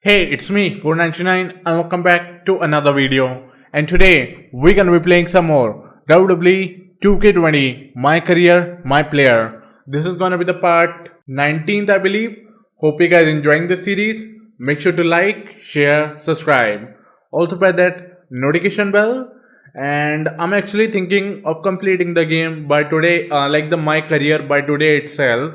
Hey, it's me, 499, and welcome back to another video. And today, we're gonna be playing some more WWE 2K20, My Career, My Player. This is gonna be the part 19th, I believe. Hope you guys enjoying this series. Make sure to like, share, subscribe. Also press that notification bell. And I'm actually thinking of completing the game by today, like the My Career by today itself.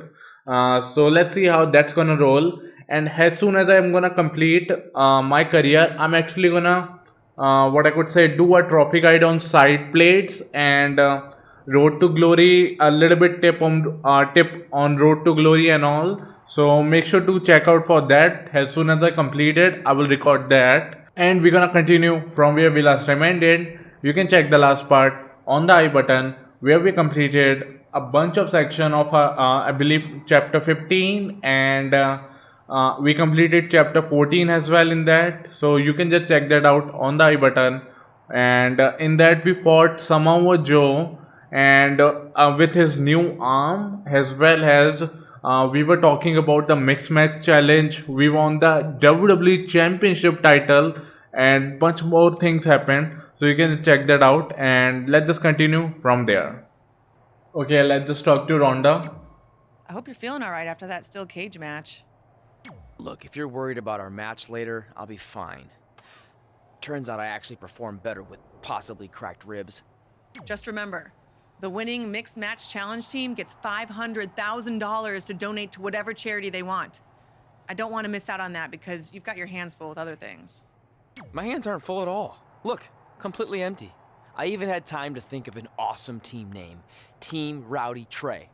So let's see how that's gonna roll. And as soon as I'm gonna complete my career, I'm actually gonna what I could say do a trophy guide on side plates and road to glory, a little bit tip on road to glory and all. So make sure to check out for that. As soon as I complete it, I will record that, and we're gonna continue from where we last time ended. You can check the last part on the I button where we completed a bunch of section of I believe chapter 15, and we completed chapter 14 as well in that, so you can just check that out on the I button. And in that we fought Samoa Joe, and with his new arm, as well as we were talking about the mixed match challenge. We won the WWE Championship title, and bunch more things happened, so you can check that out. And let's just continue from there. Okay, let's just talk to Ronda. I hope you're feeling all right after that steel cage match. Look, if you're worried about our match later, I'll be fine. Turns out I actually performed better with possibly cracked ribs. Just remember, the winning mixed match challenge team gets $500,000 to donate to whatever charity they want. I don't want to miss out on that because you've got your hands full with other things. My hands aren't full at all. Look, completely empty. I even had time to think of an awesome team name. Team Rowdy Trey.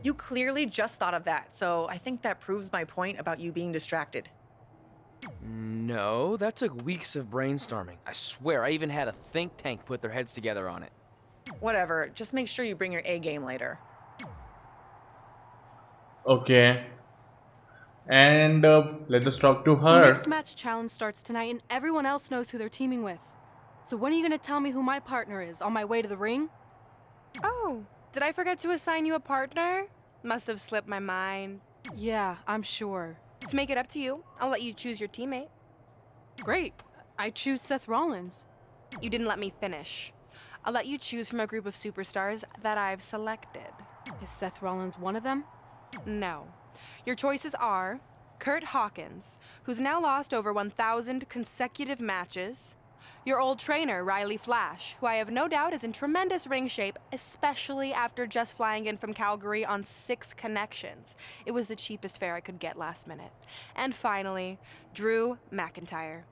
You clearly just thought of that, so I think that proves my point about you being distracted. No, that took weeks of brainstorming. I swear, I even had a think tank put their heads together on it. Whatever, just make sure you bring your A game later. Okay. And let's just talk to The her. mixed match challenge starts tonight and everyone else knows who they're teaming with. So when are you gonna tell me who my partner is on my way to the ring? Oh, did I forget to assign you a partner? Must have slipped my mind. Yeah, I'm sure. To make it up to you, I'll let you choose your teammate. Great. I choose Seth Rollins. You didn't let me finish. I'll let you choose from a group of superstars that I've selected. Is Seth Rollins one of them? No. Your choices are Kurt Hawkins, who's now lost over 1,000 consecutive matches. Your old trainer, Riley Flash, who I have no doubt is in tremendous ring shape, especially after just flying in from Calgary on 6 connections. It was the cheapest fare I could get last minute. And finally, Drew McIntyre.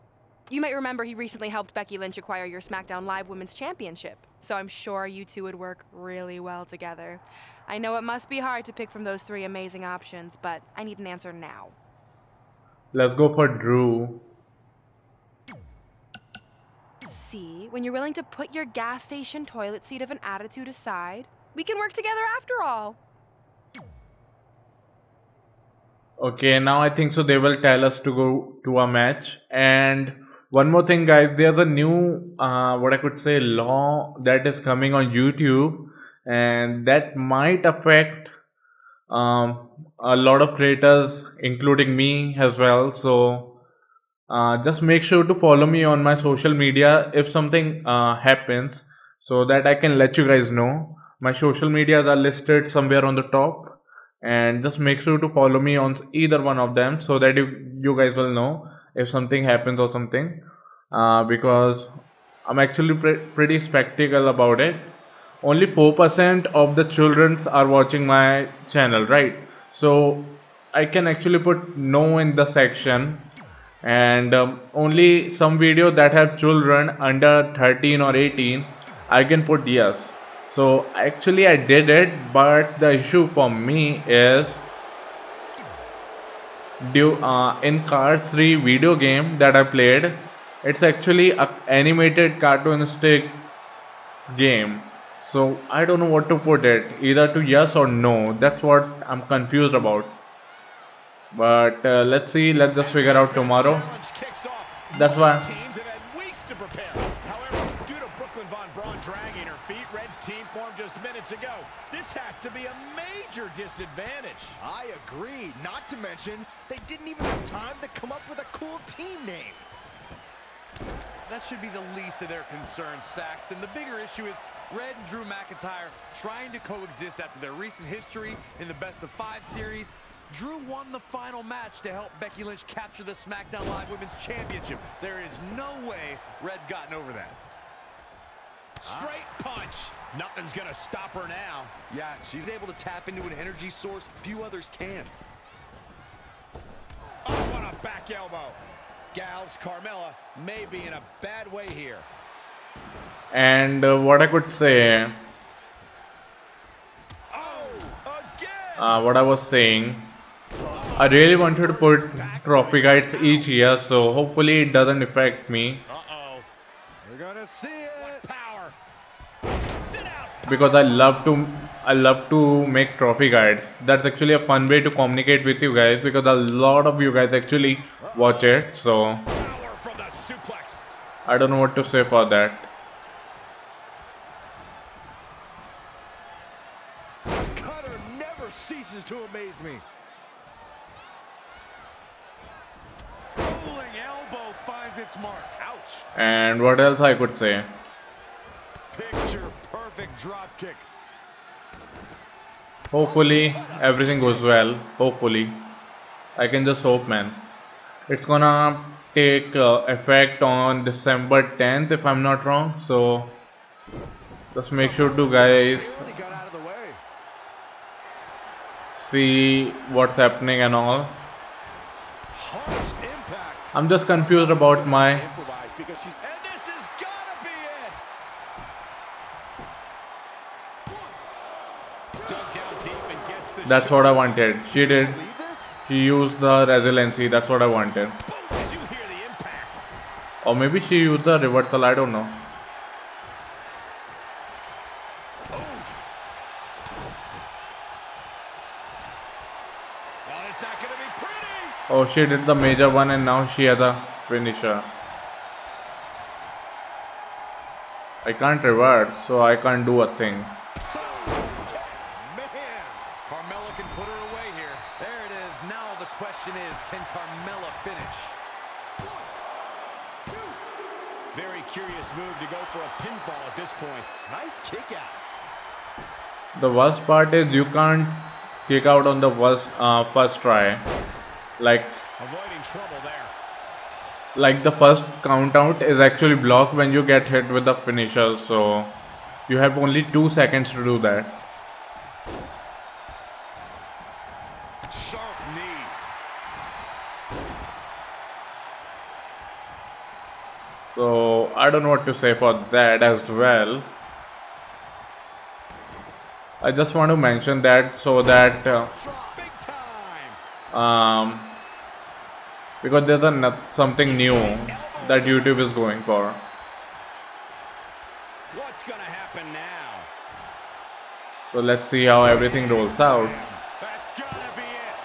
You might remember he recently helped Becky Lynch acquire your SmackDown Live Women's Championship, so I'm sure you two would work really well together. I know it must be hard to pick from those 3 amazing options, but I need an answer now. Let's go for Drew. See, when you're willing to put your gas station toilet seat of an attitude aside, we can work together after all. Okay, now I think so they will tell us to go to a match. And one more thing, guys, there's a new what I could say law that is coming on YouTube, and that might affect a lot of creators, including me as well. So just make sure to follow me on my social media if something happens, so that I can let you guys know. My social medias are listed somewhere on the top, and just make sure to follow me on either one of them, so that you guys will know if something happens or something, because I'm actually pretty skeptical about it. Only 4% of the children are watching my channel, right? So I can actually put no in the section, and only some video that have children under 13 or 18 I can put yes. So actually I did it, but the issue for me is in Cars 3 video game that I played, it's actually an animated cartoonistic game. So I don't know what to put it, either to yes or no. That's what I'm confused about. But let's see, let's just figure out tomorrow. That's why. However, due to Brooklyn Von Braun dragging her feet, Red's team formed just minutes ago. This has to be a major disadvantage. I agree. Not to mention, they didn't even have time to come up with a cool team name. That should be the least of their concerns, Saxton. The bigger issue is Red and Drew McIntyre trying to coexist after their recent history in the best-of-5 series. Drew won the final match to help Becky Lynch capture the SmackDown Live Women's Championship. There is no way Red's gotten over that. Straight punch. Nothing's gonna stop her now. Yeah, she's able to tap into an energy source few others can. Oh, what a back elbow. Gals, Carmella may be in a bad way here. And what I could say, what I was saying, I really wanted to put trophy guides each year, so hopefully it doesn't affect me. Uh-oh. We're gonna see it. What power. Sit out. Because I love to make trophy guides. That's actually a fun way to communicate with you guys, because a lot of you guys actually watch it, so Power from the suplex. I don't know what to say for that. Cutter never ceases to amaze me. Rolling elbow finds its mark. Ouch. And what else I could say? Picture perfect drop kick. Hopefully everything goes well. Hopefully, I can just hope, man. It's gonna take effect on December 10th if I'm not wrong, so just make sure to guys Barely got out of the way. see what's happening and all. Harsh impact. I'm just confused about my Improvise because she's. And this has gotta be it. Dug down deep and gets the that's what I wanted. She did. Believe this? She used the resiliency. That's what I wanted. Boom. Did you hear the impact? Or maybe she used the reversal. I don't know. Oh, it's not gonna be pretty. Oh, she did the major one and now she has a finisher. I can't reverse, so I can't do a thing. Man. Carmella can put her away here. There it is. Now the question is, can Carmella finish? Very curious move to go for a pinfall at this point. Nice kick out. The worst part is you can't kick out on the first try. Avoiding trouble there. Like the first count out is actually blocked when you get hit with the finisher, so you have only 2 seconds to do that. Sharp knee. So I don't know what to say for that as well. I just want to mention that so that Drop big time. because there's something new that YouTube is going for. What's gonna happen now? So let's see how everything rolls out. That's gotta be it.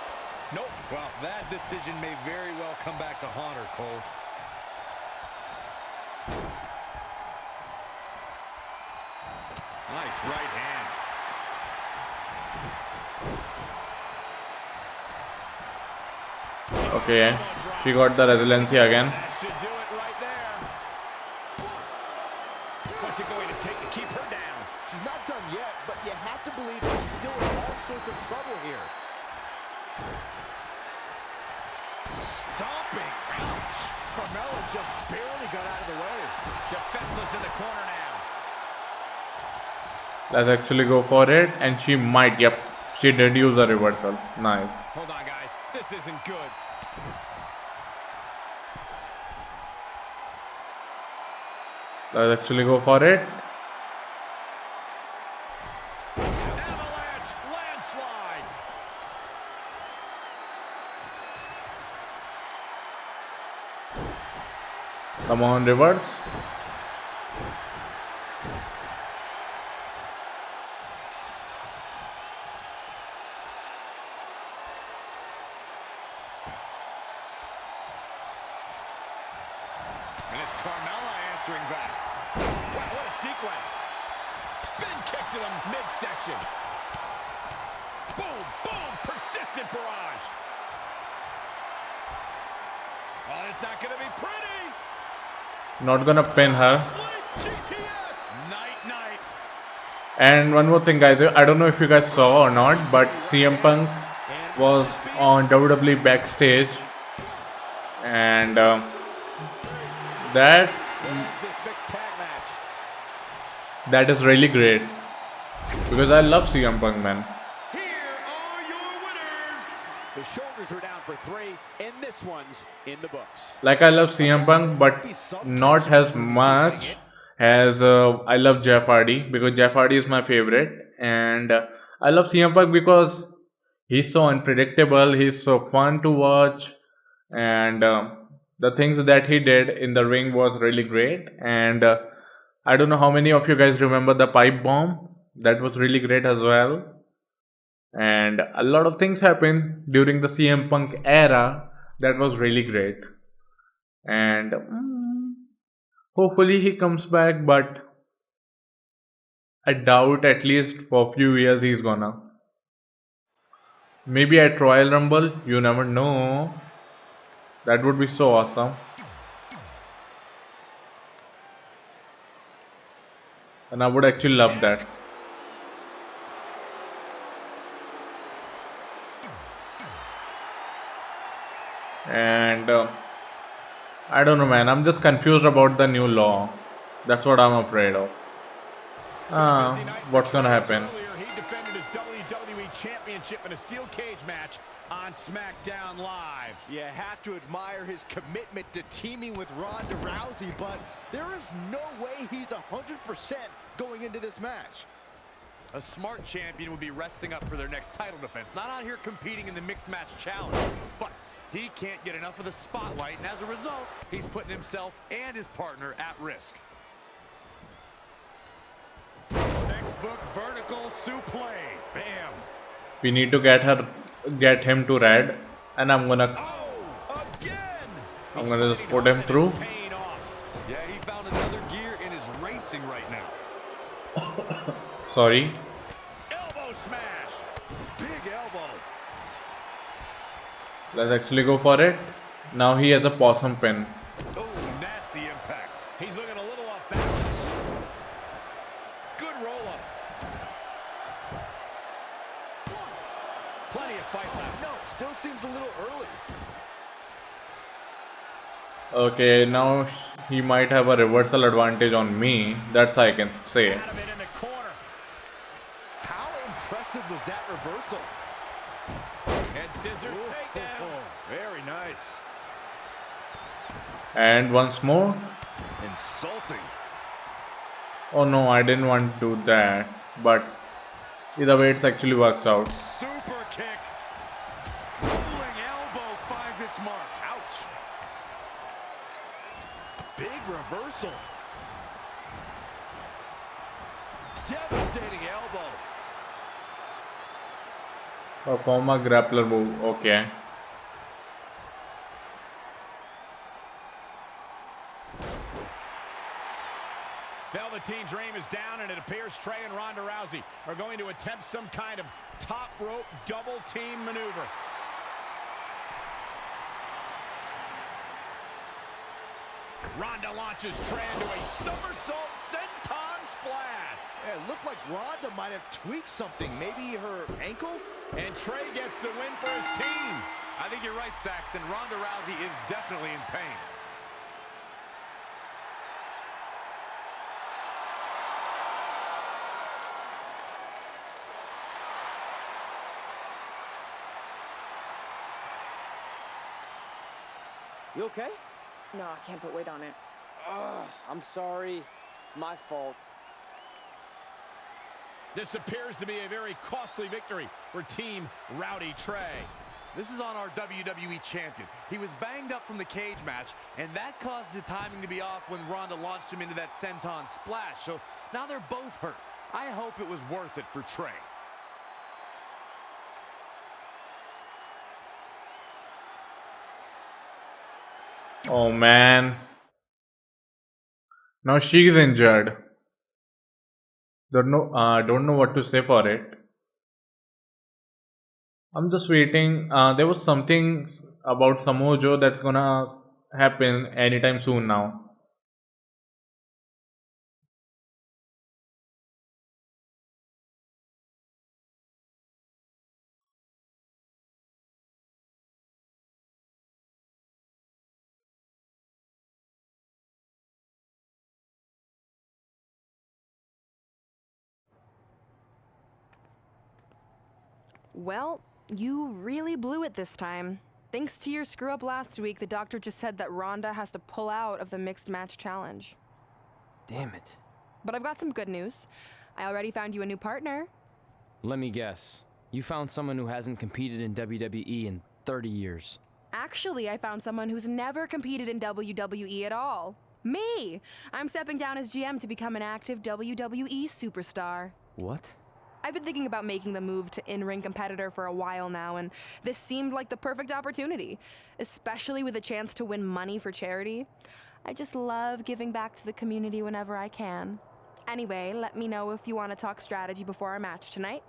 Nope. Well, that decision may very well come back to haunt her, Cole. Nice right hand. Okay, she got the resiliency again. That should do it right there. What's it going to take to keep her down? She's not done yet, but you have to believe that she's still in all sorts of trouble here. Stomping. Ouch. Carmella just barely got out of the way. Defenseless in the corner now. Let's actually go for it, and she might. Yep, she did use the reversal. Nice. Hold on, guys. This isn't good. Let's actually go for it. Avalanche landslide. Come on, reverse. And it's Carmella answering back. Wow, what a sequence. Spin kick to the midsection. barrage. Oh, it's not going to be pretty. Not gonna pin her. Sleep GTS. Night, night. And one more thing, guys. I don't know if you guys saw or not, but CM Punk was on WWE backstage, and that This mixed tag match. that is really great because I love CM Punk, man. Here are your winners. The shoulders are down for 3, and this one's in the books. Like, I love CM Punk, but not as much as I love Jeff Hardy, because Jeff Hardy is my favorite, and I love CM Punk because he's so unpredictable, he's so fun to watch, and the things that he did in the ring was really great. And I don't know how many of you guys remember the pipe bomb. That was really great as well. And a lot of things happened during the CM Punk era that was really great. And hopefully he comes back, but I doubt at least for a few years he's gonna. Maybe at Royal Rumble, you never know. That would be so awesome. And I would actually love that. And I don't know, man. I'm just confused about the new law. That's what I'm afraid of. What's gonna happen? Earlier, he defended his WWE Championship in a steel cage match on SmackDown Live. You have to admire his commitment to teaming with Ronda Rousey, but there is no way he's 100% going into this match. A smart champion would be resting up for their next title defense, not out here competing in the mixed match challenge. But he can't get enough of the spotlight, and as a result, he's putting himself and his partner at risk. Textbook vertical suplex. Bam. We need to get him to red, and I'm gonna Oh, again. just put him through. Pain off. Yeah, he found another gear in his racing right now. Sorry. Elbow smash. Big elbow. Let's actually go for it. Now he has a possum pin. Oh, nasty impact. He's looking a little off balance. Good roll up. Plenty of fight left. No, still seems a little early. Okay, now he might have a reversal advantage on me. That's I can say. Out of it in the corner. How impressive was that reversal? And scissors takedown. Very nice. And once more. Insulting. Oh no, I didn't want to do that. But either way, it actually works out. Super kick. Rolling elbow finds its mark. Ouch. Big reversal. Devastating elbow. Perform a grappler move. Okay. Velveteen Dream is down, and it appears Trey and Ronda Rousey are going to attempt some kind of top rope double team maneuver. Ronda launches Trey into a somersault senton splash. Yeah, it looked like Ronda might have tweaked something. Maybe her ankle? And Trey gets the win for his team. I think you're right, Saxton. Ronda Rousey is definitely in pain. You okay? No, I can't put weight on it. Ugh, I'm sorry. It's my fault. This appears to be a very costly victory for Team Rowdy Trey. This is on our WWE champion. He was banged up from the cage match, and that caused the timing to be off when Ronda launched him into that senton splash. So now they're both hurt. I hope it was worth it for Trey. Oh man. Now she's injured. Don't know what to say for it. I'm just waiting. There was something about Samoa Joe that's gonna happen anytime soon now. Well, you really blew it this time. Thanks to your screw up last week, the doctor just said that Rhonda has to pull out of the mixed match challenge. Damn it. But I've got some good news. I already found you a new partner. Let me guess. You found someone who hasn't competed in WWE in 30 years. Actually, I found someone who's never competed in WWE at all. Me! I'm stepping down as GM to become an active WWE superstar. What? I've been thinking about making the move to in-ring competitor for a while now, and this seemed like the perfect opportunity, especially with a chance to win money for charity. I just love giving back to the community whenever I can. Anyway, let me know if you want to talk strategy before our match tonight.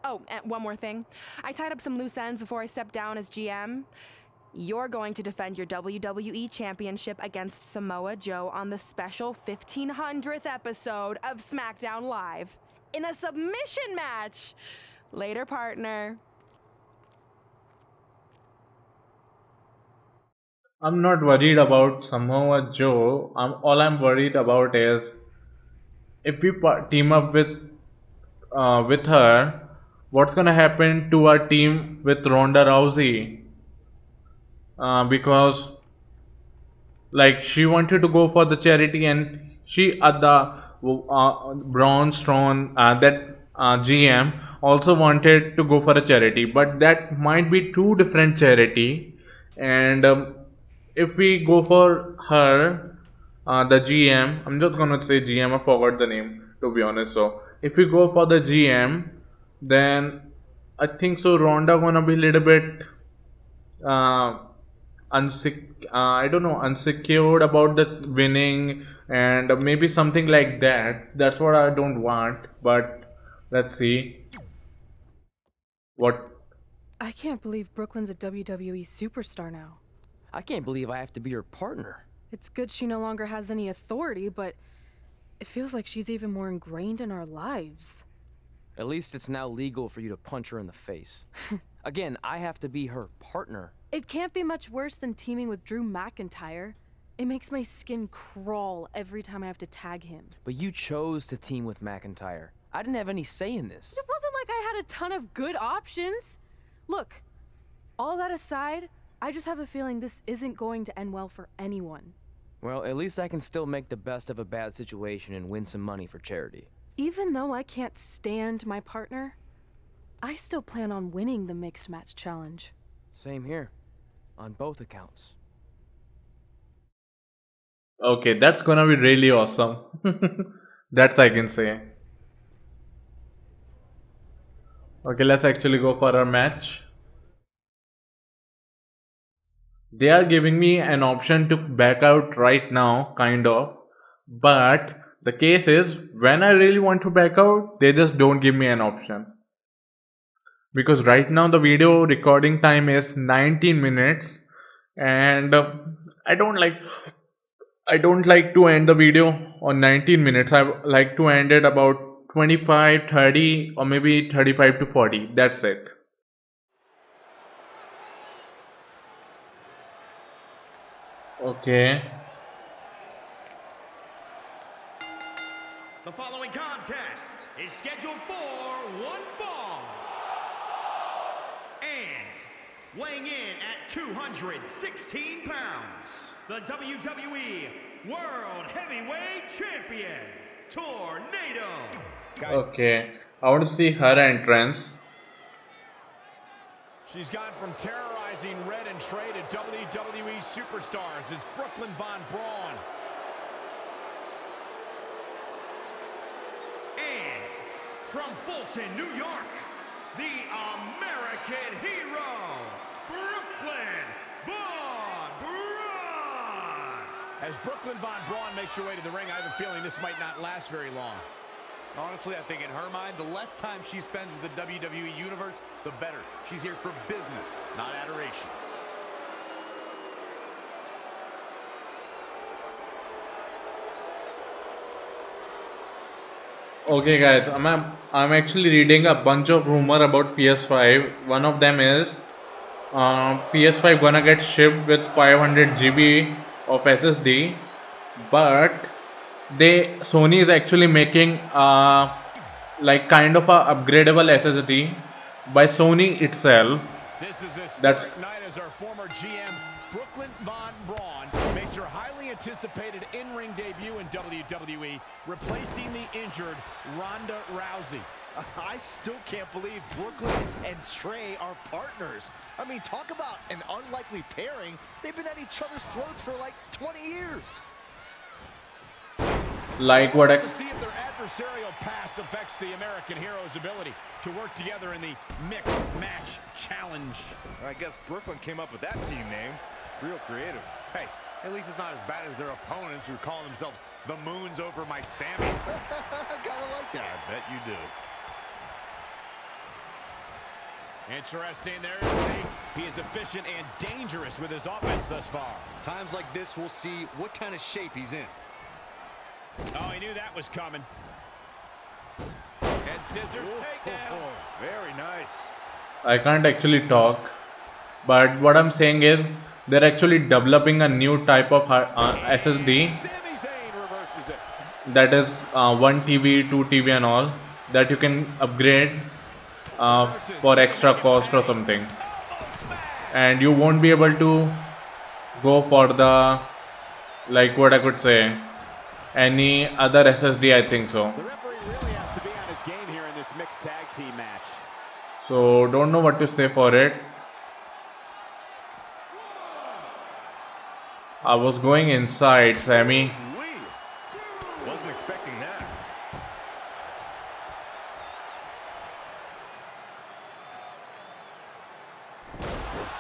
Oh, and one more thing. I tied up some loose ends before I stepped down as GM. You're going to defend your WWE Championship against Samoa Joe on the special 1500th episode of SmackDown Live in a submission match. Later, partner. I'm not worried about Samoa Joe. All I'm worried about is if we team up with her, what's gonna happen to our team with Ronda Rousey? Because like she wanted to go for the charity, and she at the Braun Strowman that GM also wanted to go for a charity, but that might be two different charity. And if we go for her, the GM, I'm just gonna say GM, I forgot the name to be honest. So if we go for the GM, then I think so Ronda gonna be a little bit uh, I don't know, unsecured about the winning, and maybe something like that. That's what I don't want. But let's see what. I can't believe Brooklyn's a WWE superstar now. I can't believe I have to be her partner. It's good she no longer has any authority, but it feels like she's even more ingrained in our lives. At least it's now legal for you to punch her in the face. Again, I have to be her partner. It can't be much worse than teaming with Drew McIntyre. It makes my skin crawl every time I have to tag him. But you chose to team with McIntyre. I didn't have any say in this. It wasn't like I had a ton of good options. Look, all that aside, I just have a feeling this isn't going to end well for anyone. Well, at least I can still make the best of a bad situation and win some money for charity. Even though I can't stand my partner, I still plan on winning the mixed match challenge. Same here. On both accounts. Okay, that's gonna be really awesome. That's I can say. Okay, let's actually go for our match. They are giving me an option to back out right now, kind of. But the case is, when I really want to back out, they just don't give me an option. Because right now the video recording time is 19 minutes, and I don't like to end the video on 19 minutes. I like to end it about 25, 30, or maybe 35 to 40. That's it. Okay. The following contest is scheduled for one fall. And weighing in at 216 pounds, the WWE World Heavyweight Champion, Tornado. Okay. I want to see her entrance. She's gone from terrorizing Red and Trey to WWE superstars. It's Brooklyn Von Braun. And from Fulton, New York, the American hero, Brooklyn Von Braun. As Brooklyn Von Braun makes her way to the ring, I have a feeling this might not last very long. Honestly, I think in her mind, the less time she spends with the WWE Universe, the better. She's here for business, not adoration. Okay, guys, I'm actually reading a bunch of rumor about PS5. One of them is PS5 gonna get shipped with 500 GB of SSD, but Sony is actually making like kind of a upgradable SSD by Sony itself. This is a That's historic night as our former GM, Brooklyn Von Braun, makes her highly anticipated in-ring debut in WWE, replacing the injured Ronda Rousey. I still can't believe Brooklyn and Trey are partners. I mean, talk about an unlikely pairing. They've been at each other's throats for like 20 years. like what I To see if their adversarial past affects the American hero's ability to work together in the mixed match challenge. I guess Brooklyn came up with that team name. Real creative. Hey, at least it's not as bad as their opponents who call themselves the Moons over my Sammy. Gotta like that. I bet you do. Interesting, there it takes. He is efficient and dangerous with his offense thus far. Times like this, we'll see what kind of shape he's in. Oh, he knew that was coming. Head scissors takedown. Very nice. I can't actually talk, but what I'm saying is they're actually developing a new type of SSD Sami Zayn reverses it. that is 1 TB, 2 TB and all that you can upgrade for extra cost or something, and you won't be able to go for the, like what I could say, any other SSD, I think so. The referee really has to be on his game here in this mixed tag team match. So don't know what to say for it. I was going inside, Sammy. Wasn't expecting that.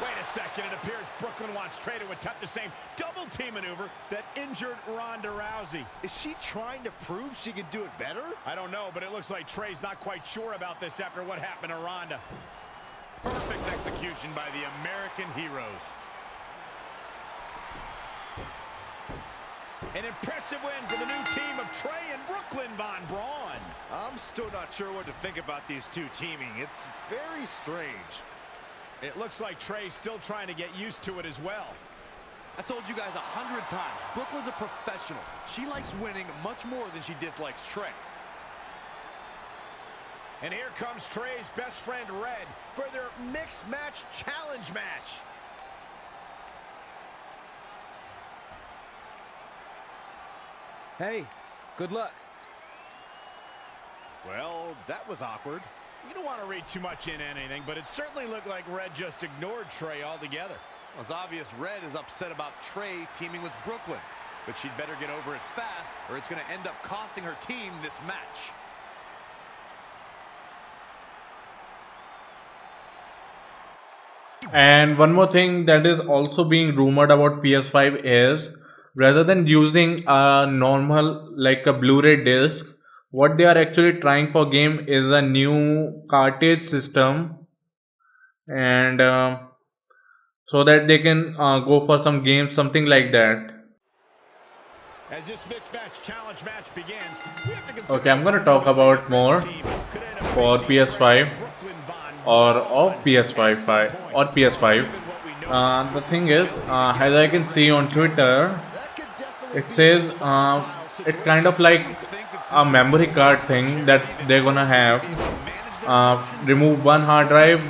Wait a second, it appears Brooklyn wants Trey to attempt the same double team maneuver that injured Ronda Rousey. Is she trying to prove she can do it better? I don't know, but it looks like Trey's not quite sure about this after what happened to Ronda. Perfect execution by the American heroes. An impressive win for the new team of Trey and Brooklyn Von Braun. I'm still not sure what to think about these two teaming. It's very strange. It looks like Trey's still trying to get used to it as well. I told you guys 100 times, Brooklyn's a professional. She likes winning much more than she dislikes Trey. And here comes Trey's best friend Red for their mixed match challenge match. Hey, good luck. Well, that was awkward. You don't want to read too much into anything, but it certainly looked like Red just ignored Trey altogether. Well, it's obvious Red is upset about Trey teaming with Brooklyn, but she'd better get over it fast or it's going to end up costing her team this match. And one more thing that is also being rumored about PS5 is, rather than using a normal like a Blu-ray disc, what they are actually trying for game is a new cartridge system, and so that they can go for some games, something like that. As this mixed match challenge match begins, we have to consider Okay, I'm gonna talk about more for PS5 or of PS5 or PS5. The thing is, as I can see on Twitter, it says it's kind of like a memory card thing that they're gonna have. Remove one hard drive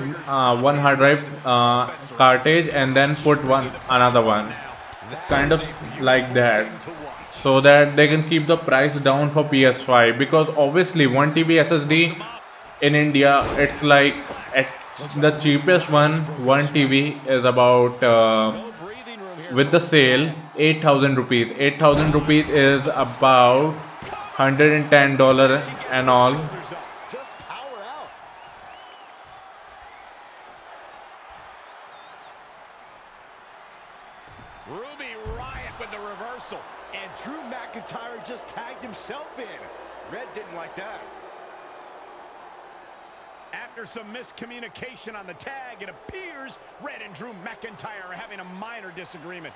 cartridge, and then put another one. It's kind of like that, so that they can keep the price down for PS5, because obviously 1 TB SSD in India, it's like the cheapest one, 1 TB is about with the sale 8,000 rupees. 8,000 rupees is about $110 and all. Just power out. Ruby Riott with the reversal. And Drew McIntyre just tagged himself in. Red didn't like that. After some miscommunication on the tag, it appears Red and Drew McIntyre are having a minor disagreement.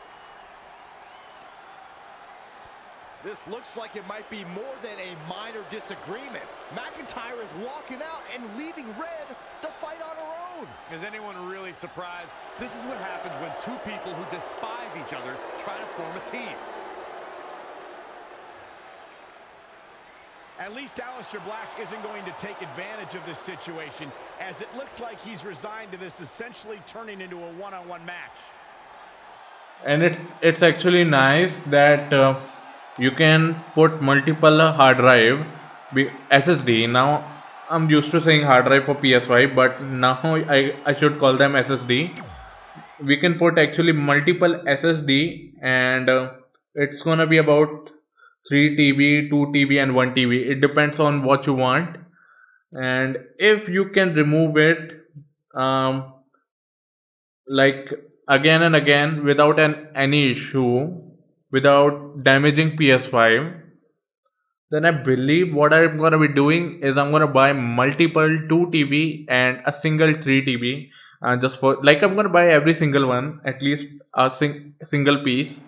This looks like it might be more than a minor disagreement. McIntyre is walking out and leaving Red to fight on her own. Is anyone really surprised? This is what happens when two people who despise each other try to form a team. At least Aleister Black isn't going to take advantage of this situation, as it looks like he's resigned to this essentially turning into a one-on-one match. And it's actually nice that you can put multiple hard drive SSD. Now I'm used to saying hard drive for PS5, but now I should call them SSD. We can put actually multiple SSD, and it's gonna be about 3 TB, 2 TB and 1 TB. It depends on what you want. And if you can remove it like again and again without any issue, without damaging PS5, then I believe what I'm going to be doing is I'm going to buy multiple 2 TB and a single 3 TB, just for like I'm going to buy every single one, at least a single piece,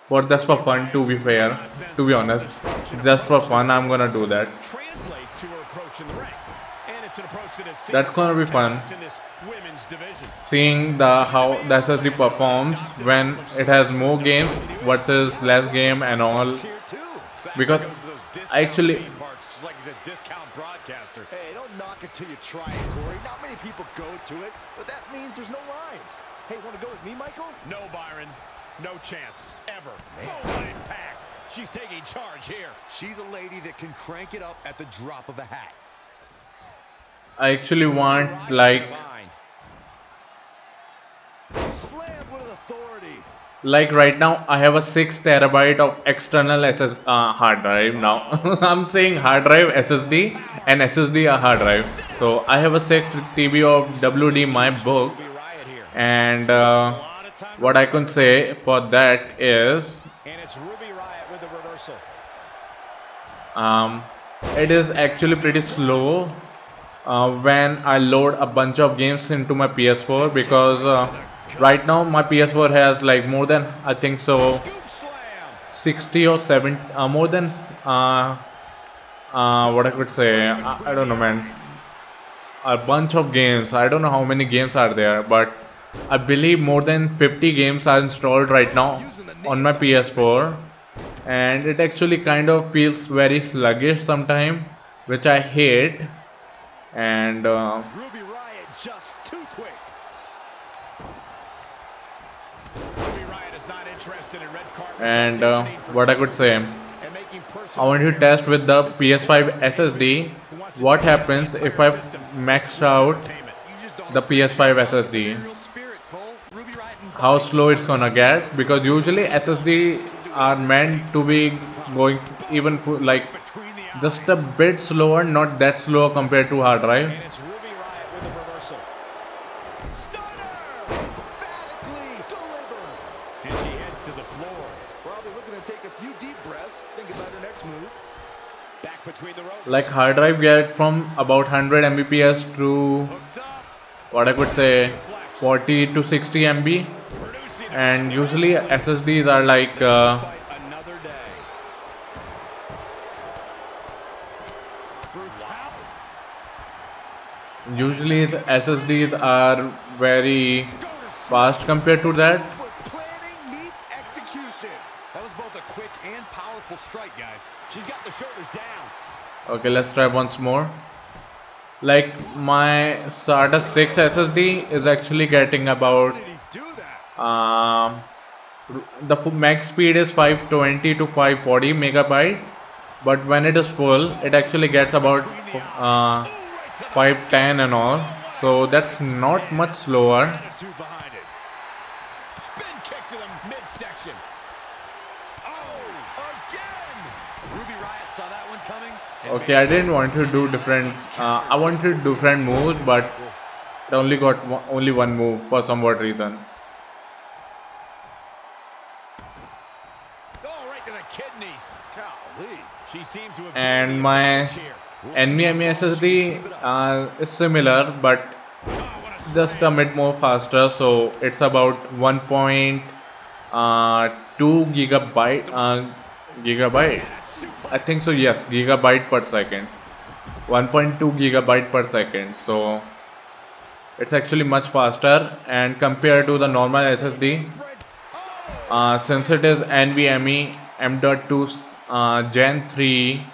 for just for fun, to be fair, to be honest. Just for fun I'm going to do that. Translates to her approach in the ring. And it's an approach that is That's going to be fun, in this women's division. seeing how the SSD performs when it has more games versus less game and all. Because actually, Just like he's a discount broadcaster. Hey, don't knock it till you try it, Corey. Not many people go to it, but that means there's no lines. Hey, want to go with me, Michael? No, Byron. No chance. Ever. Full impact. She's taking charge here. She's a lady that can crank it up at the drop of a hat. I actually want like Slammed with authority. right now I have a 6 terabyte of external hard drive now. I'm saying hard drive SSD and SSD a hard drive. So I have a 6 TB of WD my book, and what I can say for that is And it's Ruby Riott with the reversal. it is actually pretty slow when I load a bunch of games into my PS4, because right now my PS4 has like more than, I think so, 60 or 70, more than what I could say, I don't know, man, a bunch of games. I don't know how many games are there, but I believe more than 50 games are installed right now on my PS4, and it actually kind of feels very sluggish sometimes, which I hate. And Ruby Riott just too quick. Ruby Riott is not interested in red carpets. and what I could say, I want to test with the PS5 SSD what happens if I max out the PS5 SSD, how slow it's gonna get, because usually SSD are meant to be going even like just a bit slower, not that slow compared to hard drive. And it's Ruby Riott with the reversal. Stunner! Emphatically delivered. And she heads to the floor. Probably looking to take a few deep breaths. Think about her next move. Back between the ropes. Like hard drive get from about 100 Mbps to what I could say 40 to 60 MB, and usually SSDs are like Another day. usually the SSDs are very fast compared to that. Planning meets execution. That was both a quick and powerful strike, guys. She's got the shoulders down. Okay, let's try once more. Like my SATA 6 SSD is actually getting about Did he do that? the max speed is 520 to 540 megabyte, but when it is full it actually gets about 510 and all, so that's not much slower. Attitude behind it. Spin kick to the midsection. Oh, again. Ruby Riott saw that one coming. Okay, I didn't want to do different, I wanted different moves, but it only got only one move for some odd reason. Oh, right to the kidneys. Golly. She seems to have and my NVMe SSD is similar, but just a bit more faster. So it's about 1.2 gigabyte. I think so. Yes, gigabyte per second. 1.2 gigabyte per second. So it's actually much faster, and compared to the normal SSD, since it is NVMe M.2 Gen 3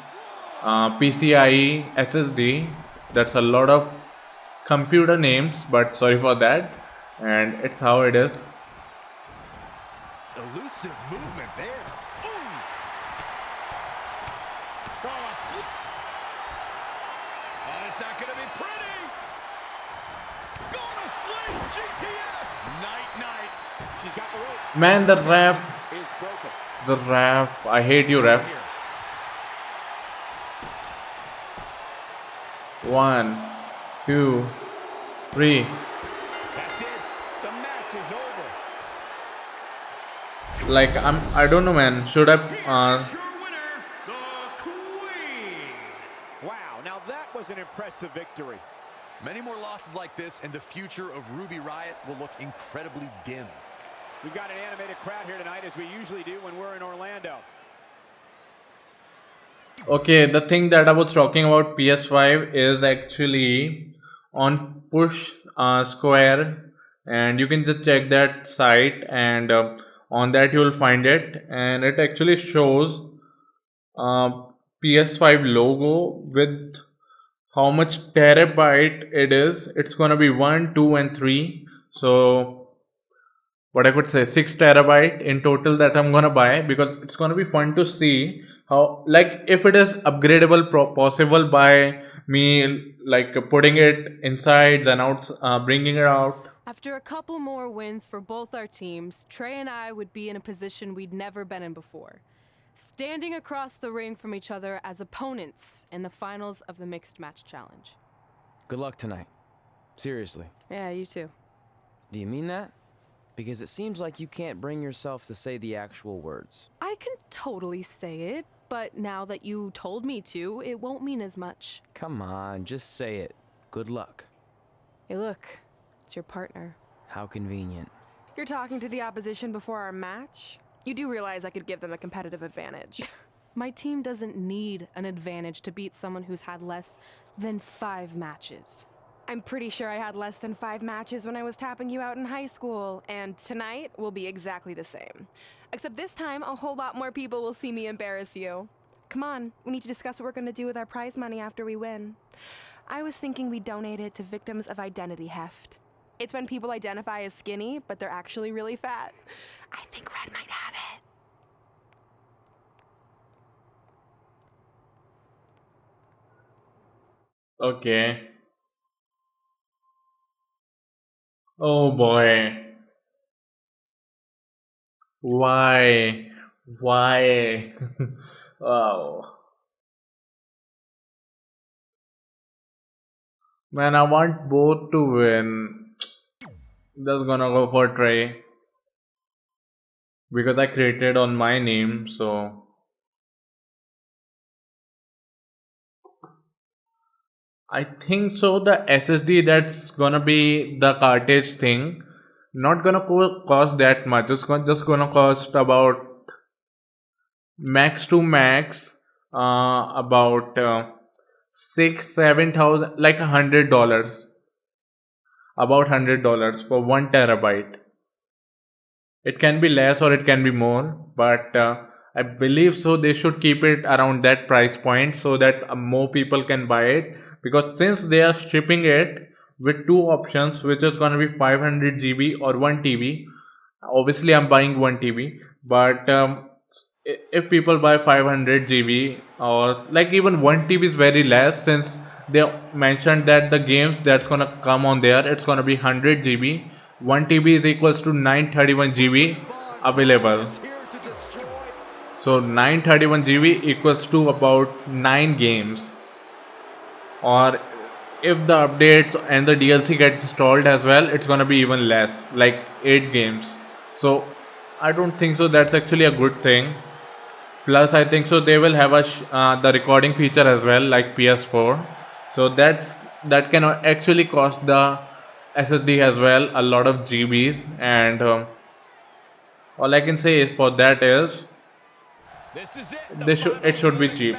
PCIe SSD, that's a lot of computer names, but sorry for that, and it's how it is. Elusive movement there. Ooh. Oh, it's not going to be pretty. Gonna sleep, GTS. Night. She's got the ropes. Man, the ref, Is broken. I hate you, ref. 1, 2, 3. That's it. The match is over. Like, I don't know, man. Should I Your winner, the Queen. Wow, now that was an impressive victory. Many more losses like this, and the future of Ruby Riott will look incredibly dim. We've got an animated crowd here tonight, as we usually do when we're in Orlando. Okay, the thing that I was talking about PS5 is actually on push square, and you can just check that site, and on that you will find it, and it actually shows PS5 logo with how much terabyte it is. It's gonna be 1, 2 and 3. So what I could say, 6 terabyte in total that I'm gonna buy, because it's gonna be fun to see how, like, if it is upgradable possible by me, like putting it inside, then out, bringing it out. After a couple more wins for both our teams, Trey and I would be in a position we'd never been in before, standing across the ring from each other as opponents in the finals of the Mixed Match Challenge. Good luck tonight. Seriously. Yeah, you too. Do you mean that? Because it seems like you can't bring yourself to say the actual words. I can totally say it, but now that you told me to, it won't mean as much. Come on, just say it. Good luck. Hey, look, it's your partner. How convenient. You're talking to the opposition before our match? You do realize I could give them a competitive advantage. My team doesn't need an advantage to beat someone who's had less than 5 matches. I'm pretty sure I had less than 5 matches when I was tapping you out in high school, and tonight will be exactly the same. Except this time, a whole lot more people will see me embarrass you. Come on, we need to discuss what we're gonna do with our prize money after we win. I was thinking we donate it to victims of identity heft. It's when people identify as skinny, but they're actually really fat. I think Red might have it. Okay. Oh boy. Why? Why? Oh. Man, I want both to win. Just gonna go for Trey. Because I created on my name, so. I think so. The SSD that's gonna be the cartridge thing, not gonna cost that much. It's just gonna cost about max to max about 6-7 thousand, like $100, about $100 for 1 terabyte. It can be less or it can be more, but I believe so they should keep it around that price point so that more people can buy it. Because since they are shipping it with 2 options, which is going to be 500 GB or 1 TB, obviously I'm buying 1 TB, but if people buy 500 GB or like even 1 TB is very less, since they mentioned that the games that's going to come on there, it's going to be 100 GB. 1 TB is equals to 931 GB available. So 931 GB equals to about 9 games. Or if the updates and the DLC get installed as well, it's gonna be even less, like 8 games. So I don't think so that's actually a good thing. Plus, I think so they will have the recording feature as well, like PS4. So that can actually cost the SSD as well a lot of GBs, and all I can say is for that is This is it. it should be cheap.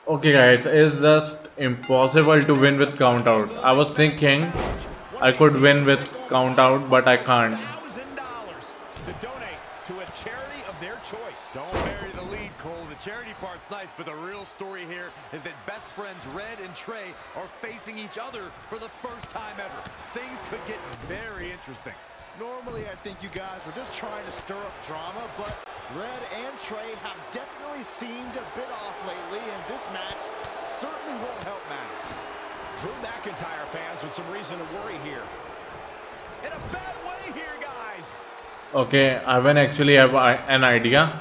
Okay guys, it's just impossible to win with count out. I was thinking I could win with count out, but I can't. $1,000 to donate to a charity of their choice. Don't bury the lead, Cole. The charity part's nice, but the real story here is that best friends Red and Trey are facing each other for the first time ever. Things could get very interesting. Normally, I think you guys were just trying to stir up drama, but Red and Trey have definitely seemed a bit off lately, and this match certainly won't help matters. Drew McIntyre fans with some reason to worry here. In a bad way here, guys. Okay, I will actually have an idea.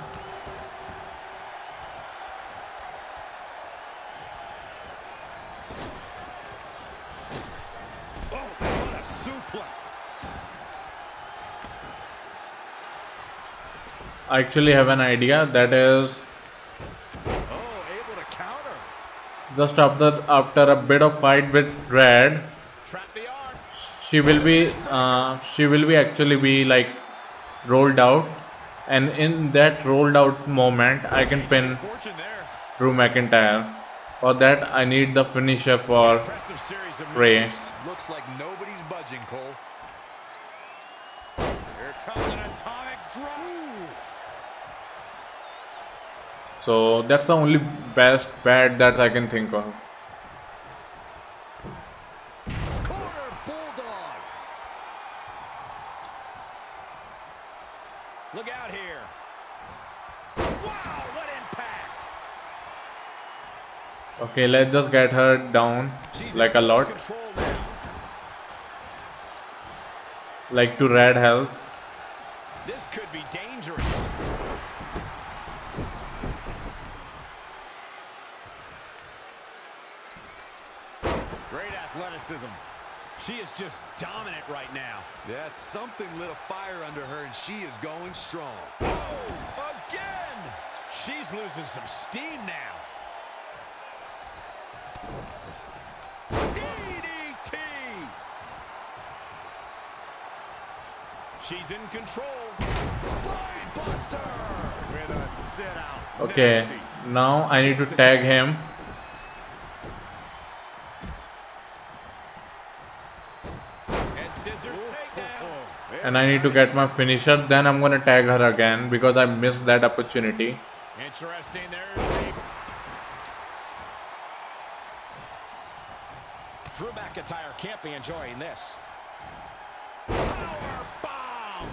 Oh, what a suplex. I actually have an idea, that is Oh, able to counter. just after a bit of fight with Red, Trap the arm. she will be actually be like rolled out, and in that rolled out moment I can pin Fortune there. Drew McIntyre. For that I need the finisher for Impressive series of Ray. moves. Looks like nobody's budging, Cole. Here comes an atomic drop. So that's the only best bet that I can think of. Corner Bulldog. Look out here. Wow, what impact. Okay, let's just get her down She's like a in full lot, control now. like to Red health. This could be dangerous. Great athleticism. She is just dominant right now. Yeah, something lit a fire under her, and she is going strong. Oh, again! She's losing some steam now. DDT! She's in control. Slide Buster. With a sit-out. Okay, Nasty. now I need to tag him. And scissors takedown. And I need to get my finisher, then I'm gonna tag her again because I missed that opportunity. Interesting. There's a... Drew McIntyre can't be enjoying this. Power bomb.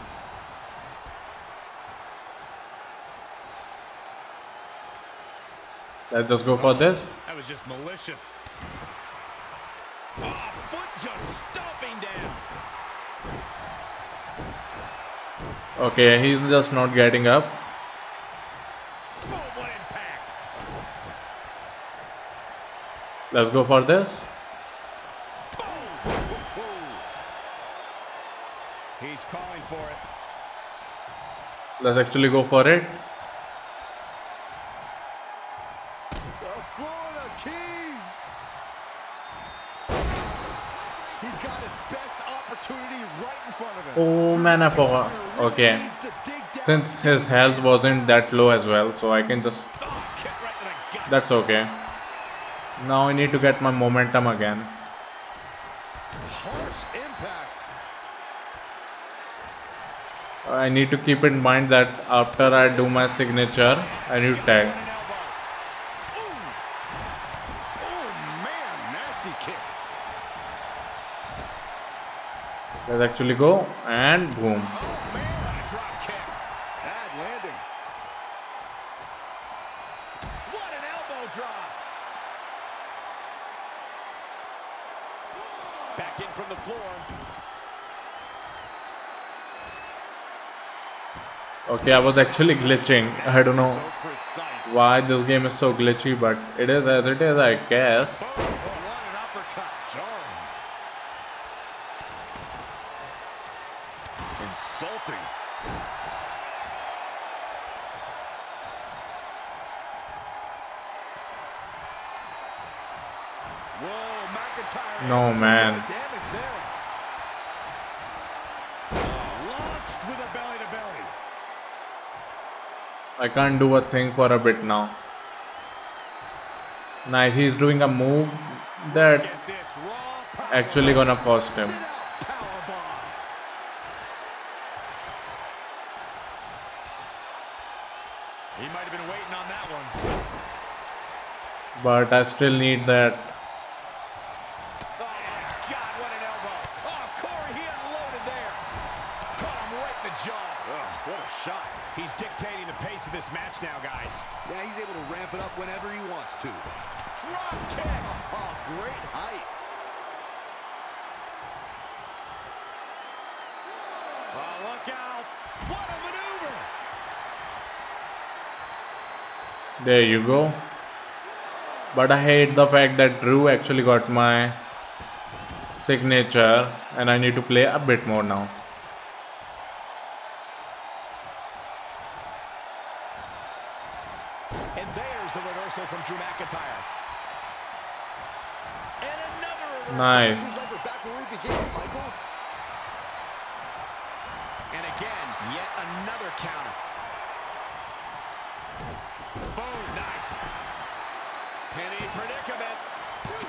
Let's just go for this. That was just malicious. Oh, foot just stomping down. Okay, he's just not getting up. Boom, what impact. Let's go for this. He's calling for it. Let's actually go for it. The Florida Keys. He's got his best opportunity right in front of him. Oh man, I forgot. Okay, Needs to dig down. since his health wasn't that low as well, so I can just... Oh, kick right to the gut. That's okay. Now I need to get my momentum again. Harsh impact. I need to keep in mind that after I do my signature, I need to tag. An elbow. Oh man, nasty kick. Let's actually go, and boom. Oh man, Drop kick. bad landing. What an elbow drop. Back in from the floor. Okay, I was actually glitching. I don't know So precise. why this game is so glitchy, but it is as it is, I guess. Oh, what an uppercut. Jarring. Insulting. McIntyre No, able to man. avoid damage there. Launched with a belly to belly. I can't do a thing for a bit now. Nice, he's doing a move that Get this raw power. actually gonna cost him. Sit out powerbomb. He might have been waiting on that one. But I still need that. Oh, God, what an elbow. Oh, Corey, he unloaded there. Caught him right in the jaw. Oh, what a shot. He's dictating the pace of this match now, guys. Yeah, he's able to ramp it up whenever he wants to. Drop kick. Oh, great height. Oh, look out. What a maneuver. There you go. But I hate the fact that Drew actually got my signature and I need to play a bit more now. And there's the reversal from Drew McIntyre. And another reversal. Nice. Seems like we're back where we began, Michael. And again, yet another counter. Boom, nice. Penny predicament.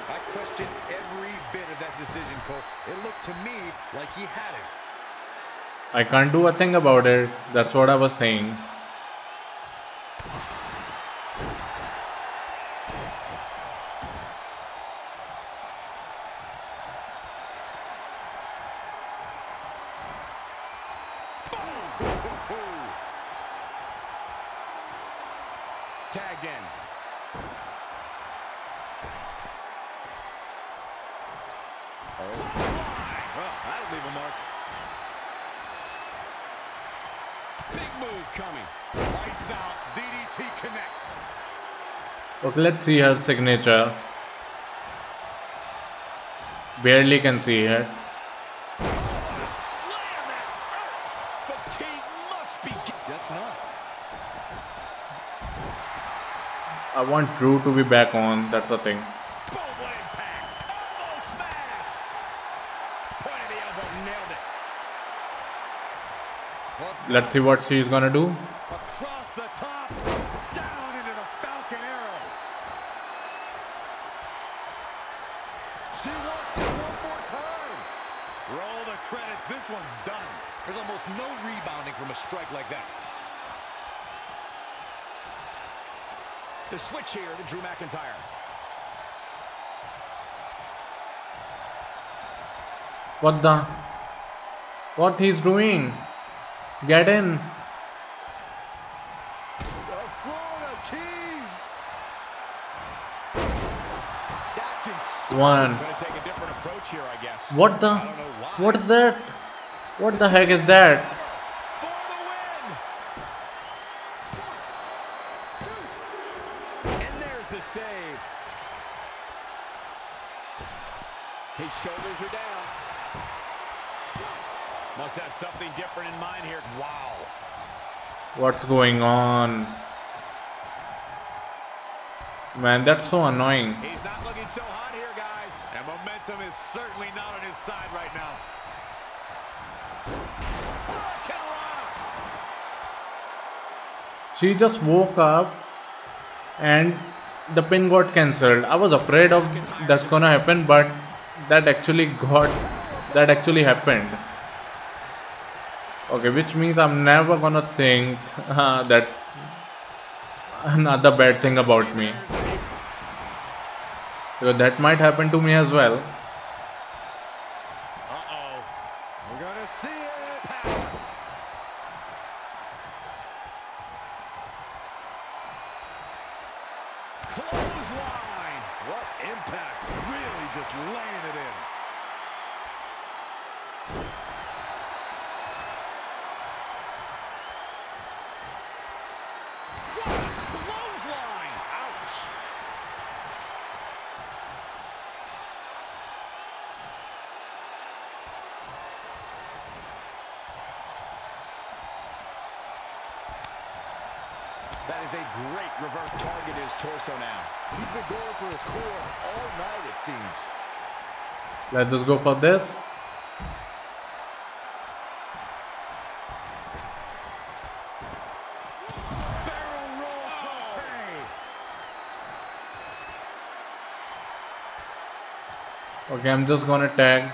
I question every bit of that decision, Cole. It looked to me like he had it. I can't do a thing about it. That's what I was saying. Tagged in. Well, that'll leave a mark. Big move coming. Lights out. DDT connects. Okay, let's see her signature. Barely can see it. What a slam that hurt. Fatigue must be. Guess not. I want Drew to be back on. That's the thing. Boom, what impact. Elbow smash. Point of the elbow, nailed it. Let's see what she's gonna do. Across the top, down into the Falcon Arrow. She wants it one more time. Roll the credits. This one's done. There's almost no rebounding from a strike like that. The switch here to Drew McIntyre. What the? What he's doing? Get in. The Florida Keys. That can One. Gonna take a different approach here, I guess. What the? I don't know why. What is that? What the heck is that? For the win. And there's the save. His shoulders are down. Must have something different in mind here. Wow. What's going on? Man, that's so annoying. He's not looking so hot here, guys. And momentum is certainly not on his side right now. She just woke up and the pin got cancelled. I was afraid of that's gonna happen, but that actually happened. Okay, which means I'm never gonna think that another bad thing about me, because that might happen to me as well. Uh-oh. We're gonna see it. Clothesline. What impact. Really just laying it in. What a clothesline. Ouch. That is a great reverse target his torso now. He's been going for his core all night, it seems. Let's just go for this. Barrel roll tope. Okay, I'm just gonna tag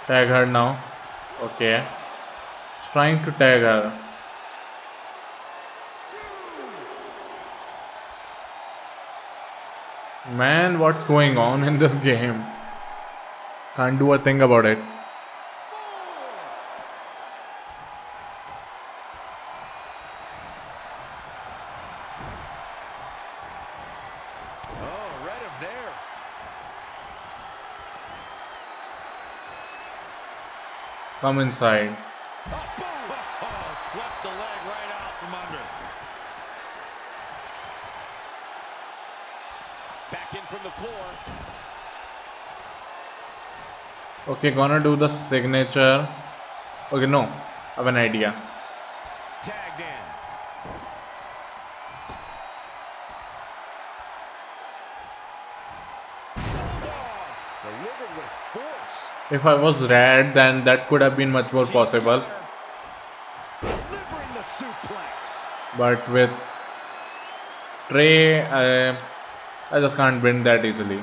her now. Okay, trying to tag her. Man, what's going on in this game? Can't do a thing about it. Oh, read him there. Come inside. Oh, boom! Oh, swept the leg right out from under. Back in from the floor. Okay, gonna do the signature. Okay, no, I have an idea. Tagged in. Bulldog delivered with force. If I was red, then that could have been much more possible. Delivering the suplex. But with Trey, I just can't win that easily.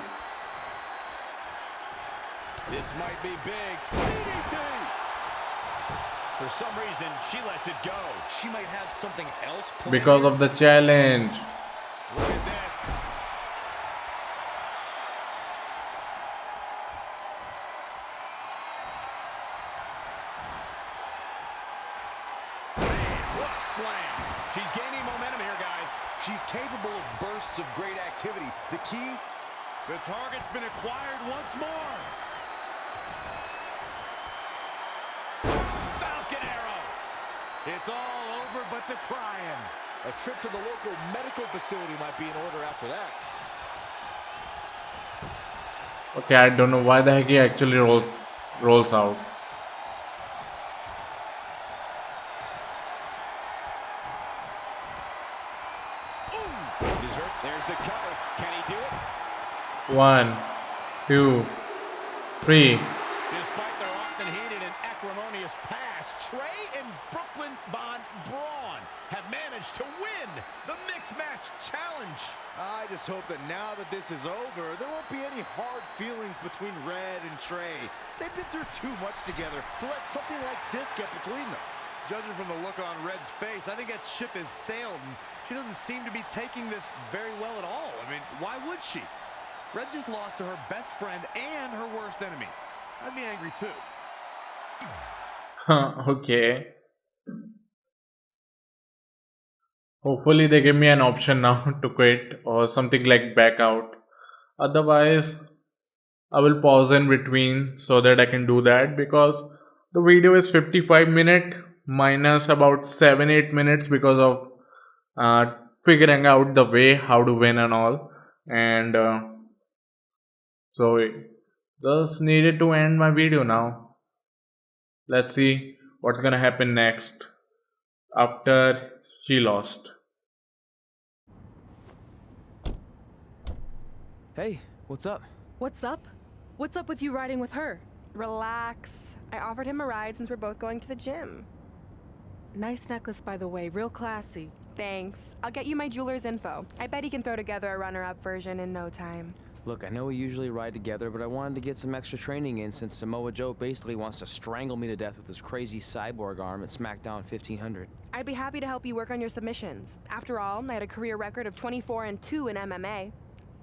This might be big. DDT. For some reason, she lets it go. She might have something else planned. Because of the challenge. Look at this. Man, what a slam. She's gaining momentum here, guys. She's capable of bursts of great activity. The key, the target's been acquired once more. Falcon arrow. It's all over but the crying. A trip to the local medical facility might be in order after that. Okay, I don't know why the heck he actually rolls out. There's the cover. Can he do it? 1, 2, 3. Despite their often heated and acrimonious past, Trey and Brooklyn Von Braun have managed to win the Mixed Match Challenge. I just hope that now that this is over, there won't be any hard feelings between Red and Trey. They've been through too much together to let something like this get between them. Judging from the look on Red's face, I think that ship has sailed, and she doesn't seem to be taking this very well at all. I mean, why would she? Red just lost to her best friend and her worst enemy. I'd be angry too. Okay. Hopefully they give me an option now to quit or something like back out. Otherwise, I will pause in between so that I can do that, because the video is 55 minutes minus about 7-8 minutes because of figuring out the way how to win and all. And so just needed to end my video now. Let's see what's gonna happen next after she lost. Hey, what's up? What's up? What's up with you riding with her? Relax. I offered him a ride since we're both going to the gym. Nice necklace, by the way, real classy. Thanks. I'll get you my jeweler's info. I bet he can throw together a runner-up version in no time. Look, I know we usually ride together, but I wanted to get some extra training in since Samoa Joe basically wants to strangle me to death with his crazy cyborg arm at SmackDown 1500. I'd be happy to help you work on your submissions. After all, I had a career record of 24-2 in MMA.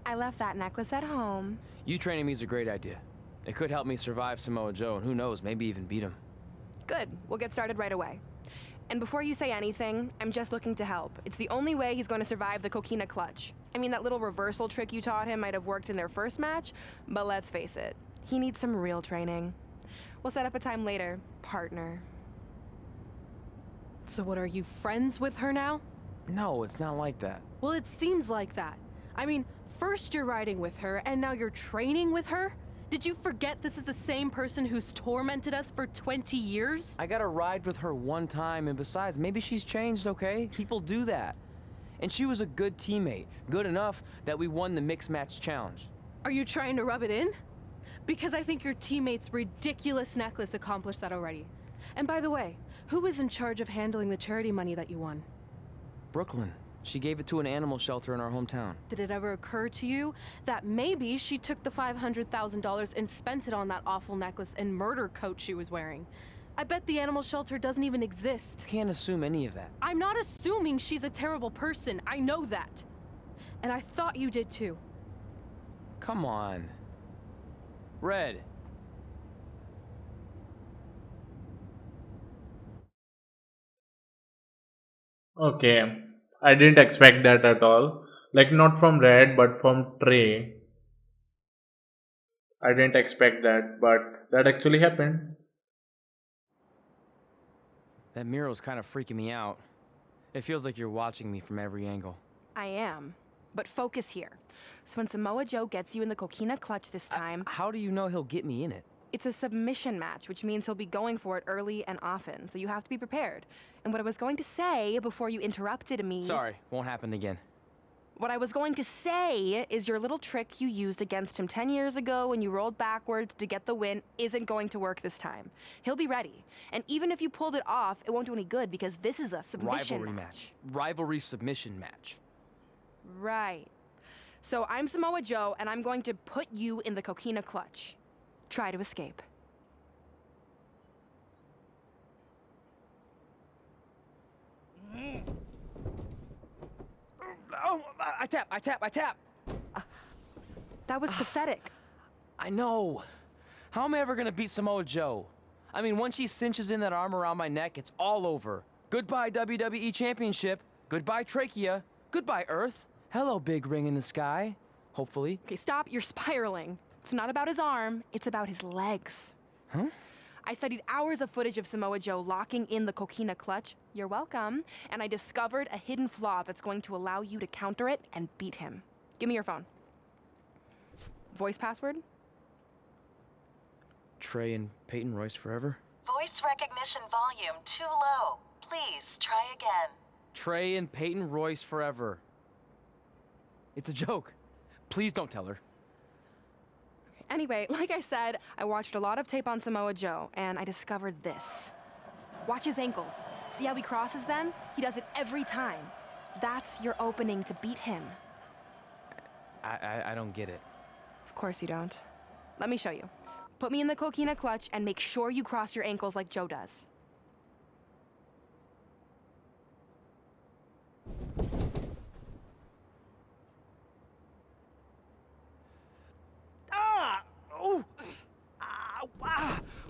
I left that necklace at home. You training me is a great idea. It could help me survive Samoa Joe, and who knows, maybe even beat him. Good. We'll get started right away. And before you say anything, I'm just looking to help. It's the only way he's going to survive the coquina clutch. I mean, that little reversal trick you taught him might have worked in their first match, but let's face it, he needs some real training. We'll set up a time later, partner. So what, are you friends with her now? No, it's not like that. Well, it seems like that. I mean, first you're riding with her, and now you're training with her? Did you forget this is the same person who's tormented us for 20 years? I got to ride with her one time, and besides, maybe she's changed, okay? People do that. And she was a good teammate, good enough that we won the Mixed Match Challenge. Are you trying to rub it in? Because I think your teammate's ridiculous necklace accomplished that already. And by the way, who is in charge of handling the charity money that you won? Brooklyn. She gave it to an animal shelter in our hometown. Did it ever occur to you that maybe she took the $500,000 and spent it on that awful necklace and murder coat she was wearing? I bet the animal shelter doesn't even exist. Can't assume any of that. I'm not assuming she's a terrible person. I know that. And I thought you did too. Come on. Red. Okay, I didn't expect that at all. Like, not from Red, but from Trey. I didn't expect that, but that actually happened. That mural's kind of freaking me out. It feels like you're watching me from every angle. I am. But focus here. So when Samoa Joe gets you in the coquina clutch this time, How do you know he'll get me in it? it's a submission match, which means he'll be going for it early and often. So you have to be prepared. And what I was going to say before you interrupted me... Sorry, won't happen again. What I was going to say is your little trick you used against him 10 years ago when you rolled backwards to get the win isn't going to work this time. He'll be ready. And even if you pulled it off, it won't do any good because this is a submission Rivalry match. Rivalry submission match. Right. So I'm Samoa Joe, and I'm going to put you in the coquina clutch. Try to escape. Oh, I tap. That was pathetic. I know. How am I ever gonna beat Samoa Joe? I mean, once she cinches in that arm around my neck, it's all over. Goodbye, WWE Championship. Goodbye, Trachea. Goodbye, Earth. Hello, big ring in the sky. Hopefully. Okay, stop. You're spiraling. It's not about his arm. It's about his legs. Huh? I studied hours of footage of Samoa Joe locking in the coquina clutch. You're welcome. And I discovered a hidden flaw that's going to allow you to counter it and beat him. Give me your phone. Voice password? Trey and Peyton Royce forever? Voice recognition volume too low. Please try again. Trey and Peyton Royce forever. It's a joke. Please don't tell her. Anyway, like I said, I watched a lot of tape on Samoa Joe, and I discovered this. Watch his ankles. See how he crosses them? He does it every time. That's your opening to beat him. I don't get it. Of course you don't. Let me show you. Put me in the coquina clutch and make sure you cross your ankles like Joe does.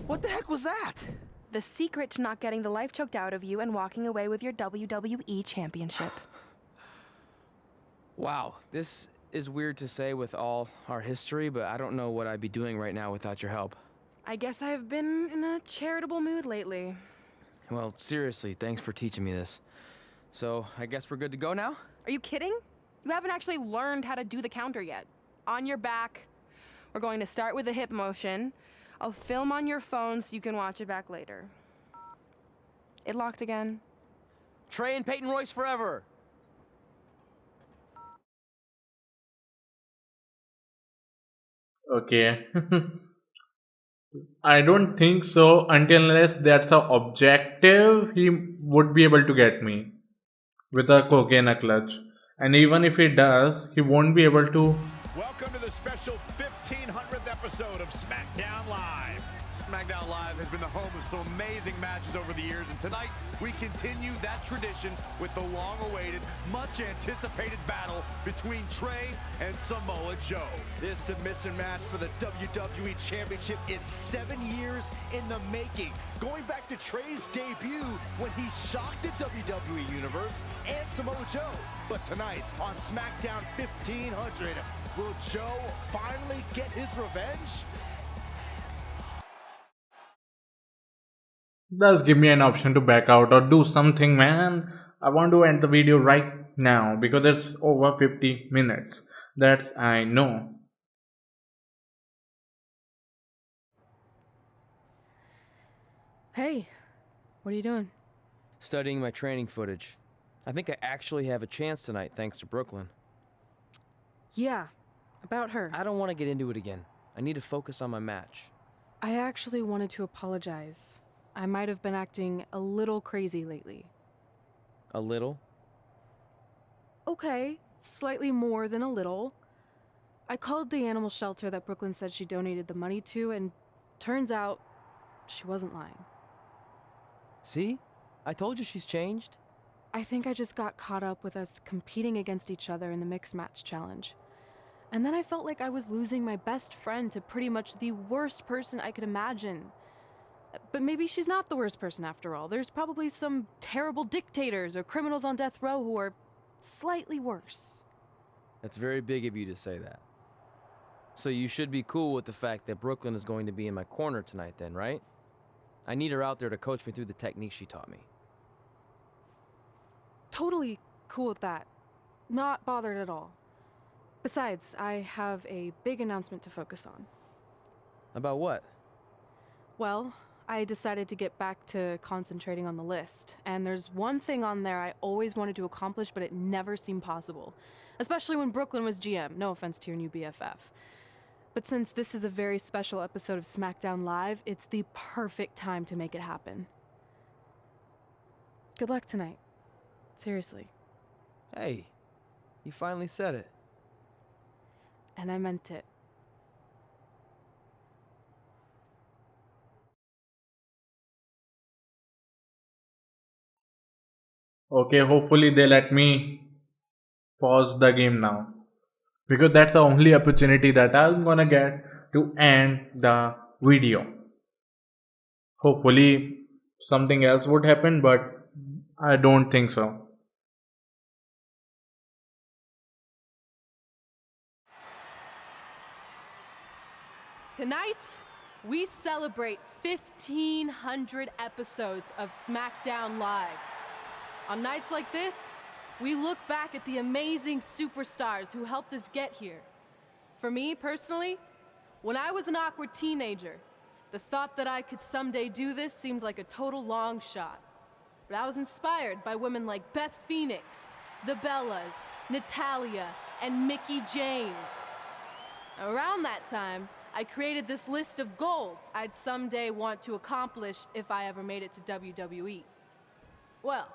What the heck was that? The secret to not getting the life choked out of you and walking away with your WWE Championship. Wow, this is weird to say with all our history, but I don't know what I'd be doing right now without your help. I guess I've been in a charitable mood lately. Well, seriously, thanks for teaching me this. So, I guess we're good to go now? Are you kidding? You haven't actually learned how to do the counter yet. On your back. We're going to start with a hip motion. I'll film on your phone so you can watch it back later. It locked again. Trey and Peyton Royce forever! Okay. I don't think so. Until unless that's a objective, he would be able to get me with a cocaine clutch. And even if he does, he won't be able to. Welcome to the special 1500th episode of SmackDown Live. SmackDown Live has been the home of some amazing matches over the years, and tonight we continue that tradition with the long-awaited, much-anticipated battle between Trey and Samoa Joe. This submission match for the WWE Championship is 7 years in the making, going back to Trey's debut when he shocked the WWE Universe and Samoa Joe. But tonight on SmackDown 1500, will Joe finally get his revenge? Just give me an option to back out or do something, man. I want to end the video right now because it's over 50 minutes. That's I know. Hey, what are you doing? Studying my training footage. I think I actually have a chance tonight thanks to Brooklyn. Yeah, About her. I don't want to get into it again. I need to focus on my match. I actually wanted to apologize. I might have been acting a little crazy lately. A little? Okay, slightly more than a little. I called the animal shelter that Brooklyn said she donated the money to, and turns out she wasn't lying. See? I told you she's changed. I think I just got caught up with us competing against each other in the mixed match challenge. And then I felt like I was losing my best friend to pretty much the worst person I could imagine. But maybe she's not the worst person after all. There's probably some terrible dictators or criminals on death row who are slightly worse. That's very big of you to say that. So you should be cool with the fact that Brooklyn is going to be in my corner tonight then, right? I need her out there to coach me through the technique she taught me. Totally cool with that. Not bothered at all. Besides, I have a big announcement to focus on. About what? Well, I decided to get back to concentrating on the list, and there's one thing on there I always wanted to accomplish, but it never seemed possible. Especially when Brooklyn was GM, no offense to your new BFF. But since this is a very special episode of SmackDown Live, it's the perfect time to make it happen. Good luck tonight. Seriously. Hey, you finally said it. And I meant it. Okay, hopefully they let me pause the game now, because that's the only opportunity that I'm gonna get to end the video. Hopefully something else would happen, but I don't think so. Tonight, we celebrate 1,500 episodes of SmackDown Live. On nights like this, we look back at the amazing superstars who helped us get here. For me, personally, when I was an awkward teenager, the thought that I could someday do this seemed like a total long shot. But I was inspired by women like Beth Phoenix, the Bellas, Natalia, and Mickie James. Around that time, I created this list of goals I'd someday want to accomplish if I ever made it to WWE. Well,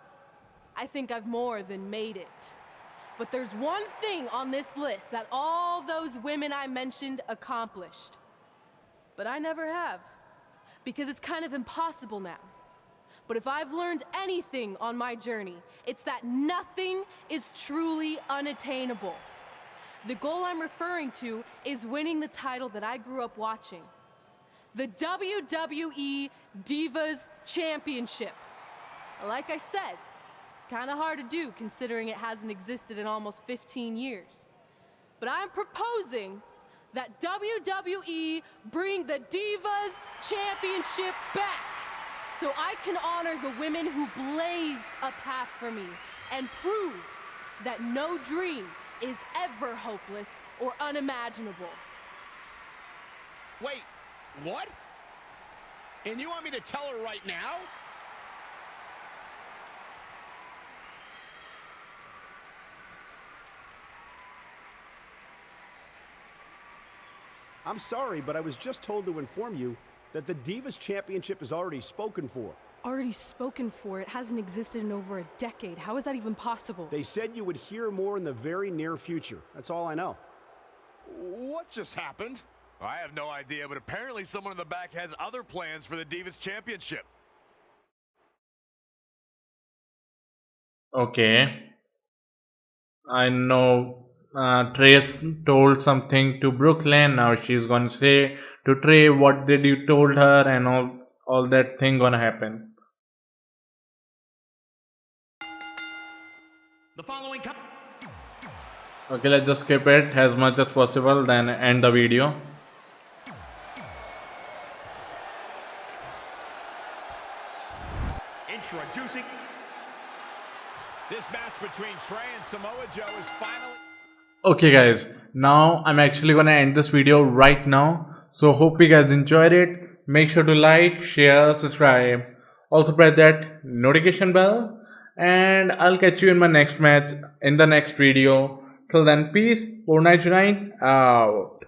I think I've more than made it. But there's one thing on this list that all those women I mentioned accomplished. But I never have, because it's kind of impossible now. But if I've learned anything on my journey, it's that nothing is truly unattainable. The goal I'm referring to is winning the title that I grew up watching. The WWE Divas Championship. Like I said, kind of hard to do considering it hasn't existed in almost 15 years. But I'm proposing that WWE bring the Divas Championship back so I can honor the women who blazed a path for me and prove that no dream is ever hopeless or unimaginable. Wait, what? And you want me to tell her right now? I'm sorry, but I was just told to inform you that the Divas Championship is already spoken for. Already spoken for? It hasn't existed in over a decade. How is that even possible? They said you would hear more in the very near future. That's all I know. What just happened? I have no idea, but apparently someone in the back has other plans for the Divas Championship. Okay. I know Trace told something to Brooklyn. Now she's gonna say to Trey, what did you told her, and all that thing gonna happen. The following Okay, let's just skip it as much as possible, then end the video. Introducing this match between Trey and Samoa Joe is finally... Okay guys, now I'm actually gonna end this video right now. So hope you guys enjoyed it. Make sure to like, share, subscribe. Also press that notification bell. And I'll catch you in my next match, in the next video. Till then, peace. 499 out.